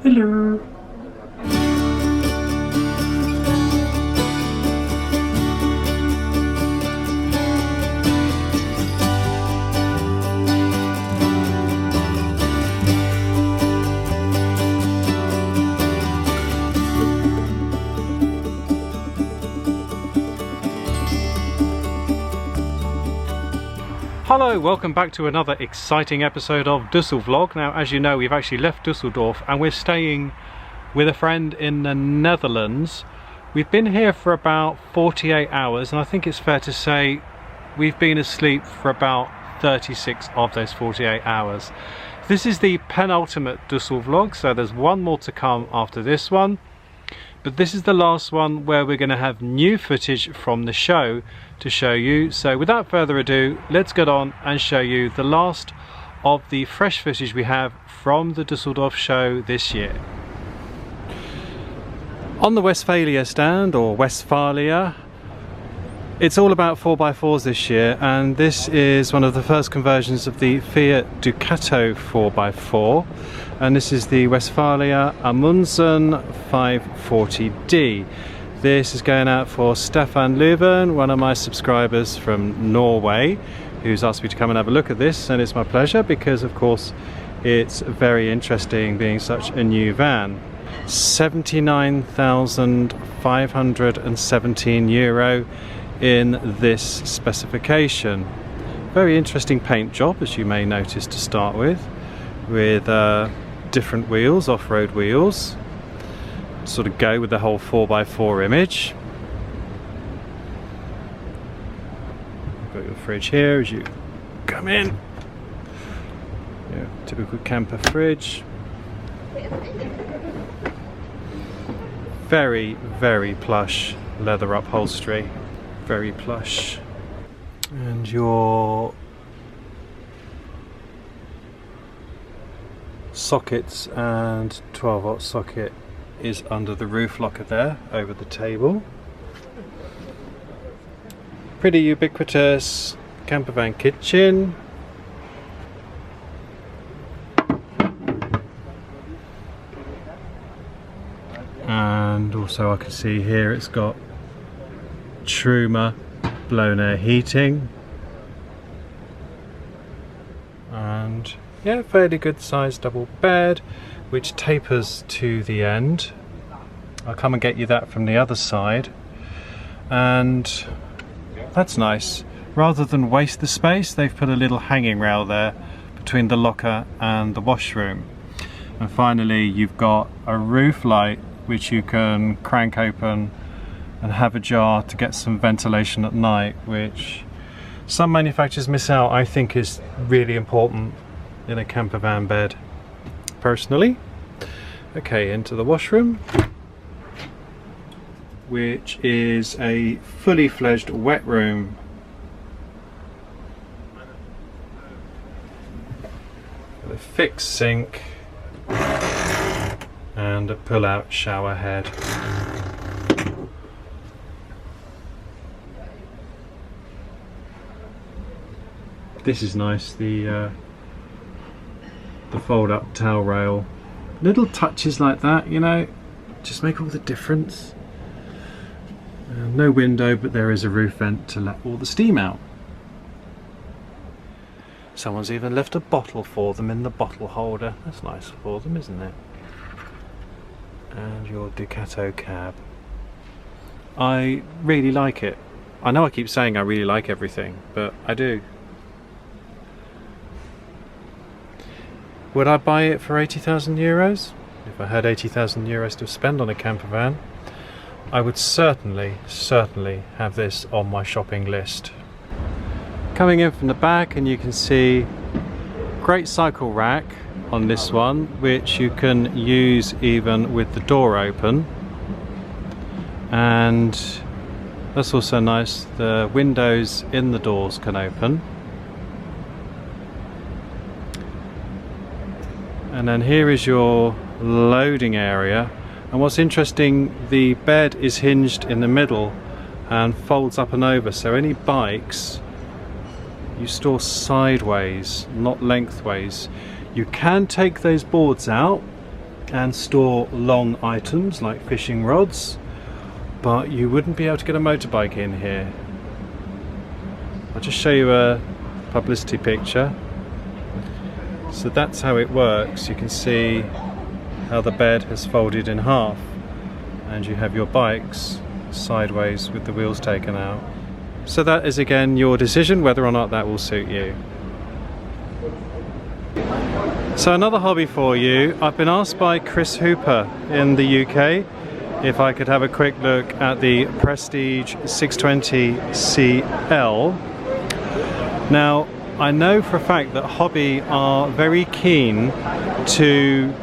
Hello. Hello, welcome back to another exciting episode of DüsselVlog. Now, as you know, we've actually left Düsseldorf and we're staying with a friend in the Netherlands. We've been here for about 48 hours and I think it's fair to say we've been asleep for about 36 of those 48 hours. This is the penultimate DüsselVlog, so there's one more to come after this one. But this is the last one where we're going to have new footage from the show to show you. So without further ado, let's get on and show you the last of the fresh footage we have from the Düsseldorf show this year. On the Westfalia stand, or Westfalia, it's all about 4x4s this year, and this is one of the first conversions of the Fiat Ducato 4x4, and this is the Westfalia Amundsen 540D. This is going out for Stefan Löwen, one of my subscribers from Norway, who's asked me to come and have a look at this, and it's my pleasure because of course it's very interesting being such a new van. 79,517 euro in this specification. Very interesting paint job, as you may notice to start with different wheels, off-road wheels, sort of go with the whole 4x4 image. Got your fridge here as you come in. Yeah, typical camper fridge. Very, very plush leather upholstery. Very plush. And your sockets and 12-volt socket is under the roof locker there, over the table. Pretty ubiquitous camper van kitchen. And also I can see here it's got Truma blown air heating, and yeah, fairly good sized double bed which tapers to the end. I'll come and get you that from the other side, and that's nice. Rather than waste the space, they've put a little hanging rail there between the locker and the washroom. And finally you've got a roof light which you can crank open and have ajar to get some ventilation at night, which some manufacturers miss out. I think is really important in a camper van bed, personally. Okay, into the washroom, which is a fully fledged wet room. With a fixed sink and a pull-out shower head. This is nice, the fold-up towel rail. Little touches like that, you know, just make all the difference. No window, but there is a roof vent to let all the steam out. Someone's even left a bottle for them in the bottle holder. That's nice for them, isn't it? And your Ducato cab. I really like it. I know I keep saying I really like everything, but I do. Would I buy it for 80,000 euros? If I had 80,000 euros to spend on a camper van, I would certainly have this on my shopping list. Coming in from the back, and you can see great cycle rack on this one, which you can use even with the door open. And that's also nice, the windows in the doors can open. And then here is your loading area, and what's interesting, the bed is hinged in the middle and folds up and over, so any bikes you store sideways, not lengthways. You can take those boards out and store long items like fishing rods, but you wouldn't be able to get a motorbike in here. I'll just show you a publicity picture. So that's how it works. You can see how the bed has folded in half, and you have your bikes sideways with the wheels taken out. So that is again your decision whether or not that will suit you. So another hobby for you. I've been asked by Chris Hooper in the UK if I could have a quick look at the Prestige 620 CL. Now, I know for a fact that Hobby are very keen to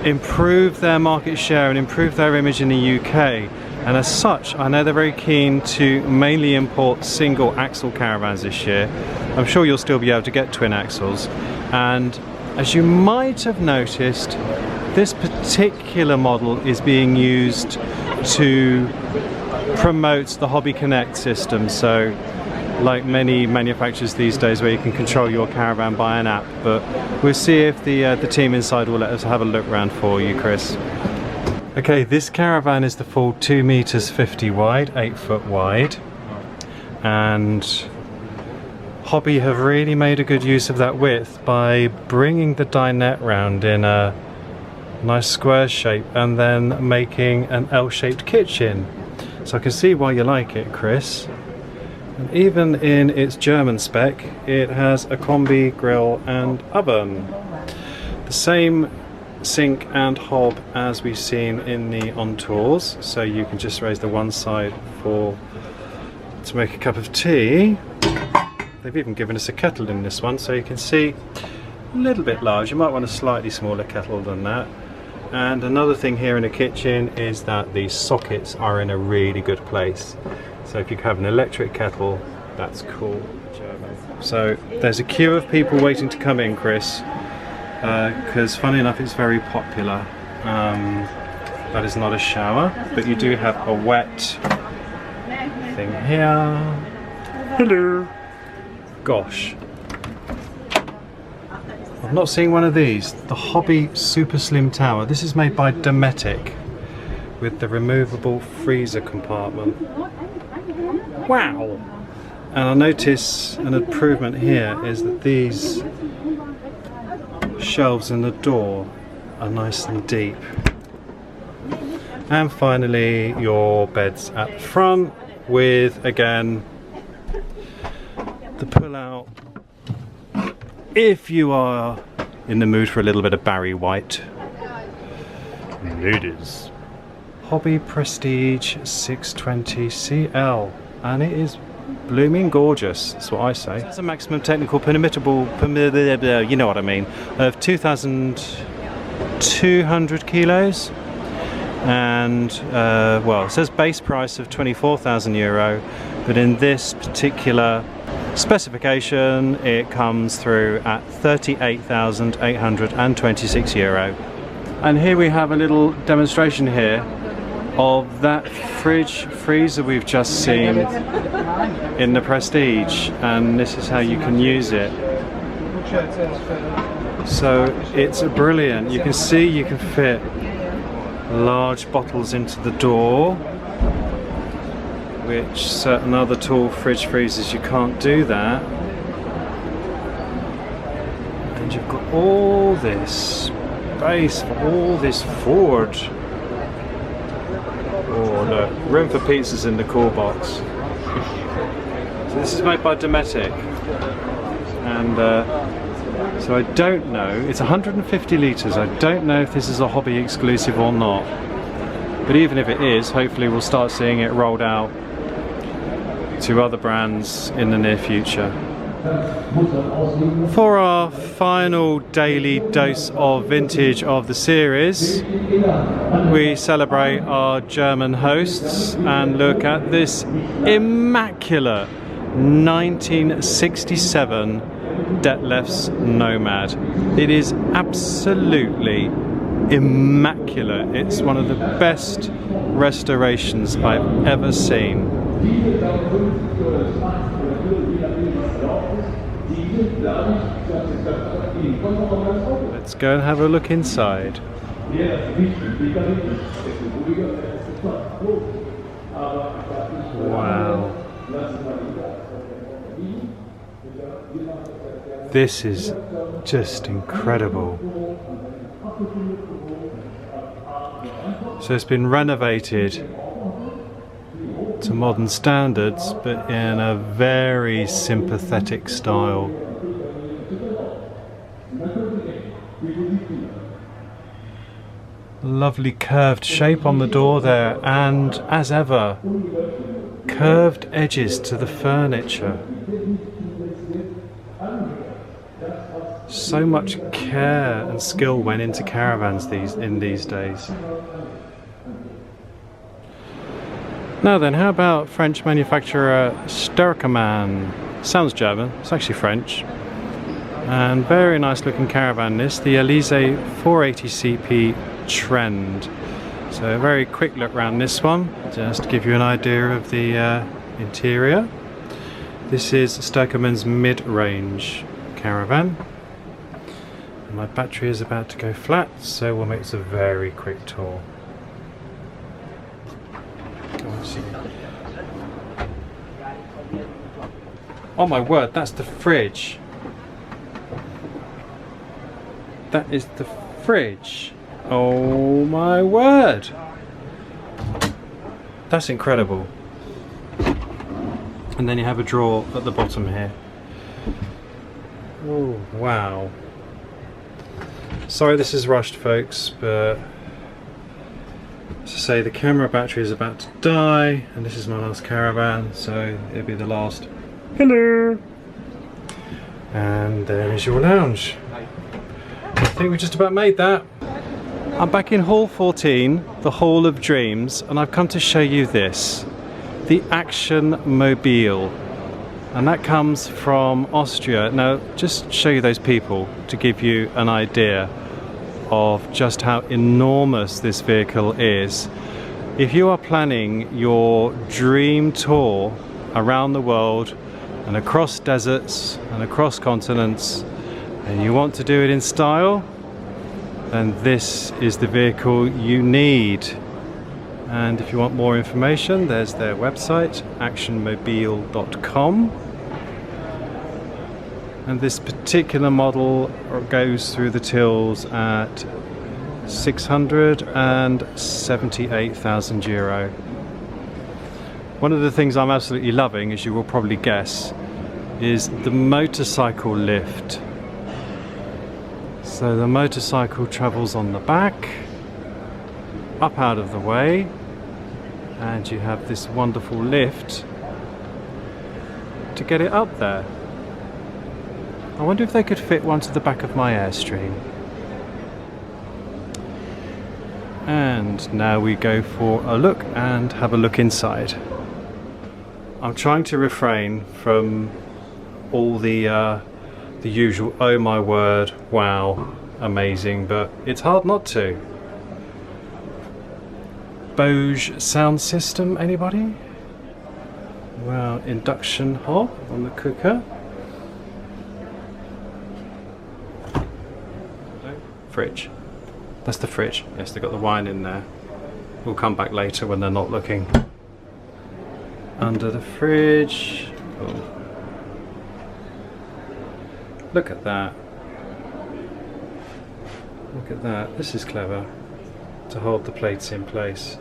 improve their market share and improve their image in the UK, and as such I know they're very keen to mainly import single axle caravans this year. I'm sure you'll still be able to get twin axles, and as you might have noticed, this particular model is being used to promote the Hobby Connect system. So like many manufacturers these days where you can control your caravan by an app, but we'll see if the team inside will let us have a look round for you, Chris. Okay, this caravan is the full 2 meters 50 wide, 8 foot wide, and Hobby have really made a good use of that width by bringing the dinette round in a nice square shape and then making an L-shaped kitchen. So I can see why you like it, Chris. And even in its German spec, it has a combi grill and oven. The same sink and hob as we've seen in the On Tours, so you can just raise the one side to make a cup of tea. They've even given us a kettle in this one, so you can see a little bit large. You might want a slightly smaller kettle than that. And another thing here in the kitchen is that the sockets are in a really good place. So if you have an electric kettle, that's cool. So there's a queue of people waiting to come in, Chris, because funny enough it's very popular. That is not a shower, but you do have a wet thing here. Hello. Gosh, I've not seen one of these. The Hobby Super Slim Tower. This is made by Dometic with the removable freezer compartment. Wow! And I notice an improvement here is that these shelves in the door are nice and deep. And finally your beds at the front with, again, the pull out if you are in the mood for a little bit of Barry White. Ladies. Hobby Prestige 620 CL, and it is blooming gorgeous, that's what I say. It has a maximum technical permittable, you know what I mean, of 2,200 kilos, and well, it says base price of €24,000, but in this particular specification it comes through at €38,826. And here we have a little demonstration here of that freezer we've just seen in the Prestige, and this is how you can use it. So it's brilliant. You can see you can fit large bottles into the door, which certain other tall fridge freezers you can't do that. And you've got all this space for all this forward. Oh look, room for pizzas in the cool box. So this is made by Dometic, and so I don't know, it's 150 litres, I don't know if this is a Hobby exclusive or not, but even if it is, hopefully we'll start seeing it rolled out to other brands in the near future. For our final daily dose of vintage of the series, we celebrate our German hosts and look at this immaculate 1967 Detlef's Nomad. It is absolutely immaculate. It's one of the best restorations I've ever seen. Let's go and have a look inside. Wow. This is just incredible. So it's been renovated to modern standards, but in a very sympathetic style. Lovely curved shape on the door there, and as ever, curved edges to the furniture. So much care and skill went into caravans in these days. Now then, how about French manufacturer Sterckeman? Sounds German, it's actually French. And very nice looking caravan this, the Elysee 480cp Trend. So a very quick look around this one, just to give you an idea of the interior. This is Sterkeman's mid-range caravan. My battery is about to go flat, so we'll make this a very quick tour. Oh my word, that's the fridge. That is the fridge. Oh my word. That's incredible. And then you have a drawer at the bottom here. Oh wow. Sorry this is rushed folks, but as I say, the camera battery is about to die, and this is my last caravan, so it'll be the last. Hello! And there is your lounge. I think we just about made that. I'm back in Hall 14, the Hall of Dreams, and I've come to show you this. The Action Mobil. And that comes from Austria. Now, just show you those people to give you an idea of just how enormous this vehicle is. If you are planning your dream tour around the world and across deserts and across continents, and you want to do it in style, then this is the vehicle you need. And if you want more information, there's their website, actionmobil.com. And this particular model goes through the tills at 678,000 euro. One of the things I'm absolutely loving, as you will probably guess, is the motorcycle lift. So the motorcycle travels on the back, up out of the way, and you have this wonderful lift to get it up there. I wonder if they could fit one to the back of my Airstream. And now we go for a look and have a look inside. I'm trying to refrain from all the usual oh my word, wow, amazing, but it's hard not to. Bose sound system, anybody? Well, induction hob on the cooker. Fridge. That's the fridge. Yes, they've got the wine in there. We'll come back later when they're not looking. Under the fridge. Oh. Look at that. Look at that. This is clever. To hold the plates in place.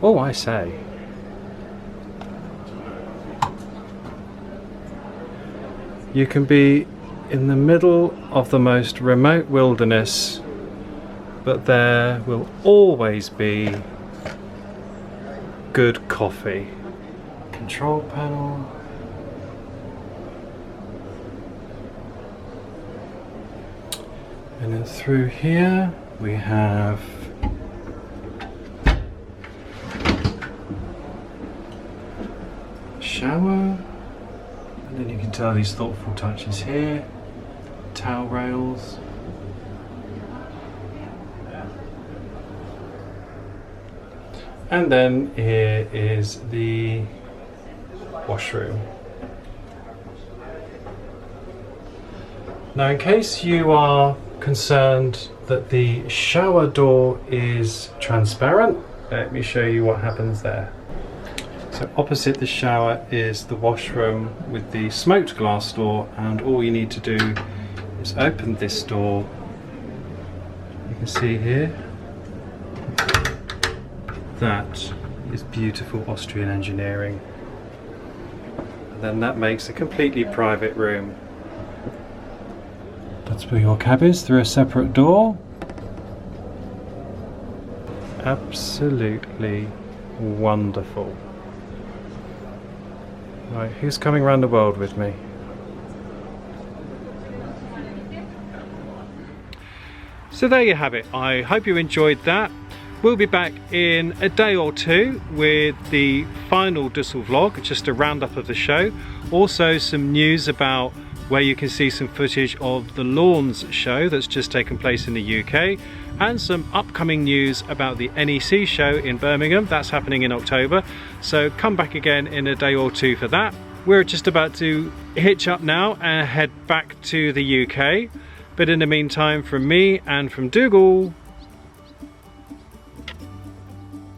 Oh, I say. You can be in the middle of the most remote wilderness, but there will always be good coffee. Control panel. And then through here we have shower. And then you can tell these thoughtful touches here, towel rails. And then here is the washroom. Now, in case you are concerned that the shower door is transparent, let me show you what happens there. So opposite the shower is the washroom with the smoked glass door, and all you need to do is open this door. You can see here, that is beautiful Austrian engineering. And then that makes a completely private room. That's where your cab is through a separate door. Absolutely wonderful. Right, who's coming around the world with me? So there you have it. I hope you enjoyed that. We'll be back in a day or two with the final DüsselVlog, just a roundup of the show. Also some news about where you can see some footage of the Lawns show that's just taken place in the UK, and some upcoming news about the NEC show in Birmingham. That's happening in October, so come back again in a day or two for that. We're just about to hitch up now and head back to the UK, but in the meantime, from me and from Dougal,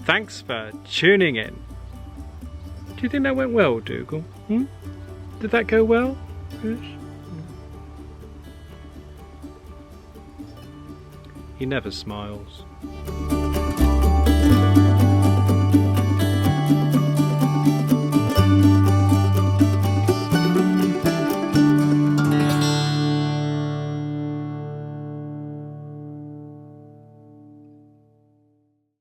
thanks for tuning in. Do you think that went well, Dougal? Did that go well? Yes. He never smiles.